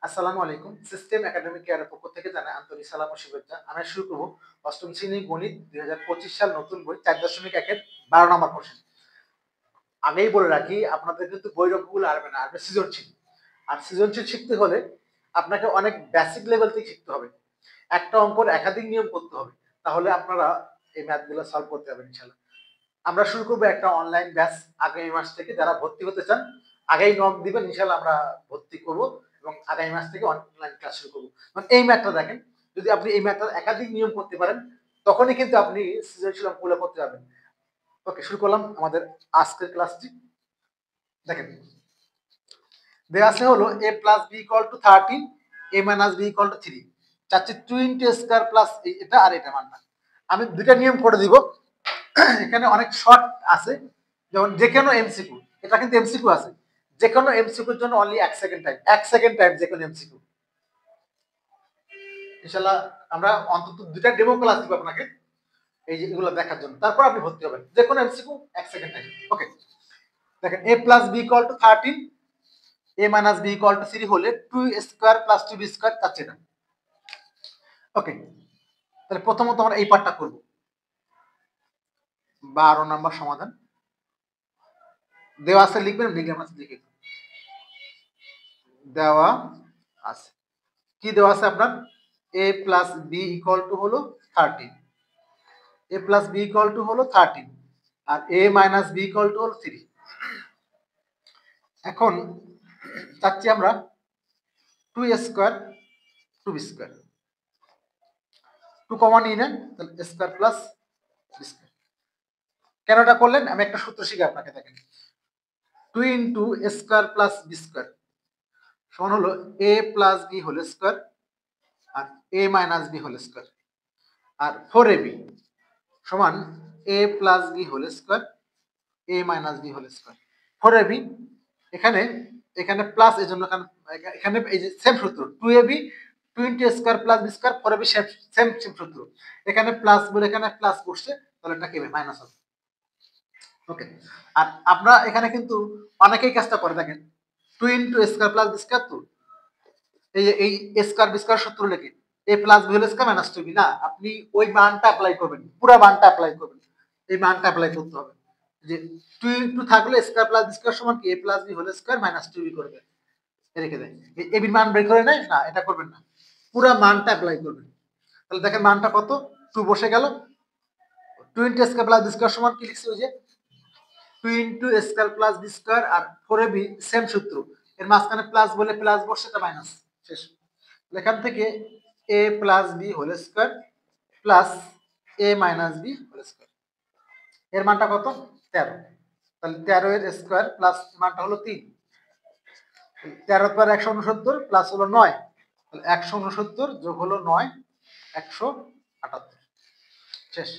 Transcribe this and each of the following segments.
আসসালামু আলাইকুম। System academic কেয়ারের পক্ষ থেকে জানাই আন্তরিক সালাম ও শুভেচ্ছা। আমি শুরু করব অষ্টম শ্রেণী গণিত ২০২৫ সাল নতুন বই ৪.১ এর ১২ নম্বর কোশ্চেন। আগেই বলে রাখি আপনাদের কিন্তু বইয়ের অঙ্কগুলো আসবে না, আসবে সৃজনশীল। আর সৃজনশীল শিখতে হলে আপনাকে অনেক বেসিক লেভেল থেকে শিখতে হবে। একটা অঙ্কর একাধিক নিয়ম করতে হবে। তাহলে আপনারা এই ম্যাথগুলো সলভ করতে পারবেন ইনশাআল্লাহ। আমরা শুরু করব একটা অনলাইন ব্যাচ আগামী মাস থেকে। যারা ভর্তি হতে চান আগেই নক দিবেন, ইনশাআল্লাহ আমরা ভর্তি করব এবং আগামী মাস থেকে অনলাইন ক্লাস শুরু করব। মানে এই ম্যাথটা দেখেন, যদি আপনি এই ম্যাথটার একাধিক নিয়ম করতে পারেন তখনই কিন্তু আপনি সৃজনশীল অঙ্কগুলো করতে পারবেন। ওকে, শুরু করলাম আমাদের আজকের ক্লাসটি। দেখেন, দেওয়া আছে হলো a plus b equal to 13, a minus b equal to 3। চাচ্ছি 2 ইনটু স্কয়ার প্লাস এটা আর এটা মানটা। আমি দুইটা নিয়ম করে দিব। এখানে অনেক শর্ট আছে, যেমন যে কোনো এমসিকিউ, এটা কিন্তু এমসিকিউ আছে। যে কোনো এমসিকিউর জন্য only 1 second time, 1 second time যে কোনো এমসিকিউ। ইনশাআল্লাহ আমরা অন্তত দুইটা ডেমো ক্লাস দিব আপনাকে এই যে এগুলো দেখার জন্য, তারপর আপনি ভর্তি হবেন। যে কোনো এমসিকিউ 1 সেকেন্ড টাইম। ওকে, দেখেন a plus b equal to 13, a minus b equal to 3 হলে 2 স্কয়ার প্লাস 2b স্কয়ার যাচ্ছে না। ওকে, তাহলে প্রথমত আমরা এই পার্টটা করব। 12 নম্বর সমাধান দেওয়া আছে, লিখবেন, লিখে আমরা লিখে দেওয়া আছে। কি দেওয়া আছে আপনার? a plus b equal to হলো 13, a plus b equal to হলো 13 আর a minus b equal to হলো 3। এখন চাচ্ছি আমরা 2 স্কয়ার 2b স্কয়ার, 2 কমন নিয়ে নেন, তাহলে স্কয়ার প্লাস b স্কয়ার। কেন এটা করলেন আমি একটা সূত্র শিখে আপনাকে। দেখেন, 2 into square plus b square সমান হলো a plus b whole square আর a minus b whole square, আর 4ab সমান a plus b whole square a minus b whole square. 4ab এখানে এখানে প্লাস, এই জন্য এখানে এই যে সেম সূত্র 2ab 2 into square plus b square, 4ab same same সূত্র। এখানে প্লাস বলে এখানে প্লাস বসছে, তাহলে এটা কি হবে? মাইনাস হবে। ওকে, আর আমরা এখানে কিন্তু অনেকেই কাজটা করে। দেখেন, 2 into square plus b square, তো এই স্কয়ার বি স্কয়ার সূত্র লিখে a plus b whole square minus 2b, না, আপনি ওই মানটা অ্যাপ্লাই করবেন, পুরো মানটা অ্যাপ্লাই করবেন। এই মানটা অ্যাপ্লাই করতে হবে যে 2 ইনটু থাকলে স্কয়ার প্লাস b স্কয়ার সমান কি a plus b whole square minus 2b করবে, রেখে দেয়। এই b মান বের করে নেয় না, এটা করবেন না, পুরো মানটা অ্যাপ্লাই করবেন। তাহলে দেখেন মানটা কত? 2 বসে গেল। 2 into square plus b square সমান কি লিখছি? ওই যে 2 into square plus b square আর 4ab সেম সূত্র, এর মাঝখানে প্লাস বলে প্লাস বসছে, এটা মাইনাস, শেষ। এখান থেকে a plus b whole square plus a minus b whole square, এর মানটা কত? 13। তাহলে 13 এর স্কয়ার প্লাস মানটা হলো 3, 13 পর 169 প্লাস হলো 9, তাহলে 169 যোগ হলো 9, 178, শেষ।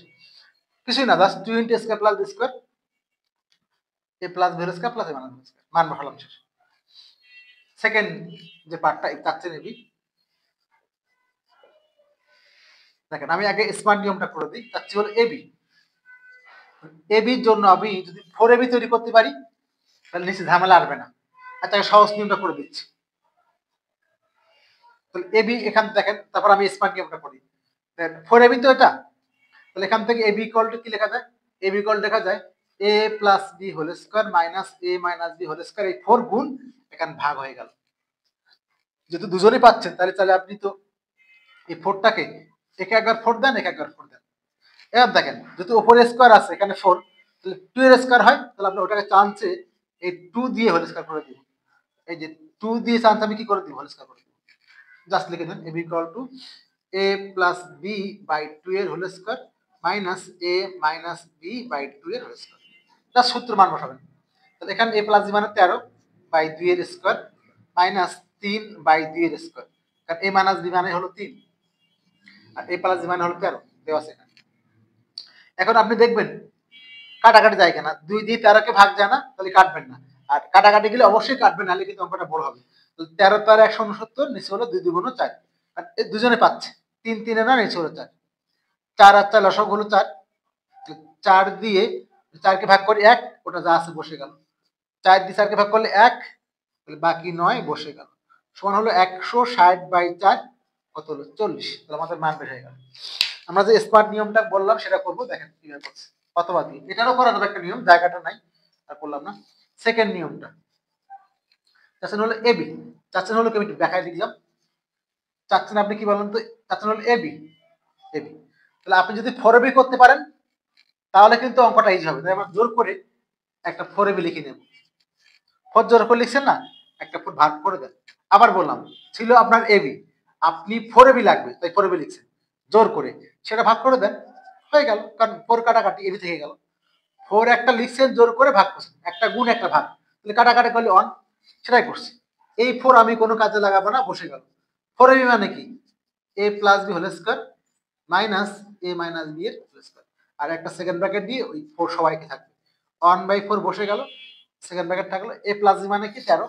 কিছুই না, just 2 into square plus b square a plus b whole square plus a minus b square, মান বসালাম, শেষ। সেকেন্ড যে পার্টটা চাচ্ছে নেবি, দেখেন আমি আগে স্মার্ট নিয়মটা করে দিই। চাচ্ছি হলো এবি, এবির জন্য আমি যদি 4ab তৈরি করতে পারি তাহলে নিশ্চয় ঝামেলা আসবে না। আচ্ছা, সহজ নিয়মটা করে দিচ্ছি। তাহলে এবি এখান দেখেন, তারপর আমি স্মার্ট নিয়মটা করি। 4ab তো এটা, তাহলে এখান থেকে এবি ইকুয়াল টু কি লেখা যায়? এবি ইকুয়াল লেখা যায় a plus B whole square minus a minus B whole square, এই 4 গুণ এখানে ভাগ হয়ে গেল। যেহেতু দুজনেই পাচ্ছেন তাহলে আপনি তো এই 4টাকে একে একবার 4 দেন, একে একবার 4 দেন। এবার দেখেন, যেহেতু উপরে স্কয়ার আছে এখানে 4, তাহলে 2 এর স্কয়ার হয়, তাহলে আপনি ওটাকে চান্সে এই 2 দিয়ে হোল স্কয়ার করে দিব। এই যে 2 দিয়ে চান্স আমি কি করে দিব? হোল স্কয়ার করে দিব। জাস্ট লিখে দেন AB equal to a plus B by 2 এর whole square minus a minus B by 2 এর হোল স্কয়ার। জাস্ট সূত্র মান বসাবেন। তাহলে এখানে a প্লাস বি মানে 13 বাই 2 এর স্কয়ার মাইনাস 3 বাই 2 এর স্কয়ার, কারণ a মাইনাস বি মানে হলো 3 আর a প্লাস বি মানে হলো 13 দেওয়া আছে এখানে। এখন আপনি দেখবেন কাটাকাটি যায় কিনা, 2 দিয়ে 13 কে ভাগ যায় না, তাহলে কাটবেন না। আর কাটাকাটি গেলে অবশ্যই কাটবেন, নাহলে কিন্তু অঙ্কটা বড় হবে। 13 তার 169, নিচে হলো 2 2 4, আর দুজনে পাচ্ছে 3 3 না, নিচে হলো 4, 4 আর 4 লসক হলো 4, 4 দিয়ে 4 কে ভাগ করে 1, ওটা যা আছে বসে গেল। 4 দিয়ে 4 কে ভাগ করলে 1, তাহলে বাকি 9 বসে গেল। সমান হলো 160/4 কত হলো 40। তাহলে আমাদের মান বের হয়ে গেল। আমরা যে স্কোয়ার নিয়মটা বললাম সেটা করবো, দেখেন কিভাবে করছে। অথবা দিয়ে এটারও করা যাবে একটা নিয়ম, জায়গাটা নাই আর করলাম না। সেকেন্ড নিয়মটা চাচ্ছেন হলো এবি, চাচ্ছেন হলো কি আমি একটু দেখাই দিলাম। চাচ্ছেন আপনি কি বলেন তো, চাচ্ছেন হলো এবি, এবি। তাহলে আপনি যদি 4ab করতে পারেন তাহলে কিন্তু অঙ্কটা ইজি হবে। তাই আমরা জোর করে একটা 4ab লিখে নেব। 4 জোর করে লিখছেন না, একটা 4 ভাগ করে দেন। আবার বললাম ছিল আপনার এবি, আপনি 4ab লাগবে তাই 4ab লিখছেন জোর করে, সেটা ভাগ করে দেন, হয়ে গেল। কারণ 4 কাটাকাটি এবি থেকে গেল। 4 একটা লিখছেন জোর করে ভাগ করছেন, একটা গুণ একটা ভাগ, তাহলে কাটাকাটি করলে 1, সেটাই করছি। এই 4 আমি কোনো কাজে লাগাবো না, বসে গেল। 4ab মানে কি, a plus B whole square minus a minus B এর হোল স্কয়ার। আর একটা সেকেন্ড ব্র্যাকেট দিয়ে ওই 4 সবাইকে থাকবে। 1/4 বসে গেল, সেকেন্ড ব্র্যাকেট থাকলো। a প্লাস বি মানে কি 13,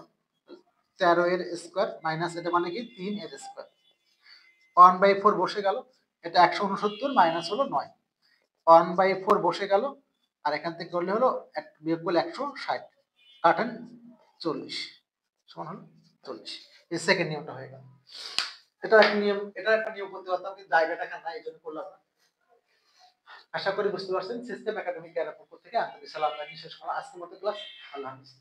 13 এর স্কয়ার মাইনাস এটা মানে কি 3 এর স্কয়ার। 1/4 বসে গেল, এটা 169 মাইনাস হলো 9। 1/4 বসে গেল, আর এখান থেকে করলে হলো বিয়োগ করলে 160, কাটেন 40 সমান হলো 40। এই সেকেন্ড নিয়মটা হয়ে গেল। এটা একটা নিয়ম, এটা একটা নিয়ম করতে পারতাম কিন্তু জায়গাটা খান এই জন্য করলাম না। আশা করি বুঝতে পারছেন। সিস্টেম একাডেমিক এর পক্ষ থেকে আন্তরিক সালাম জানিয়ে শেষ করা আজকের মতো ক্লাস। আল্লাহ হাফেজ।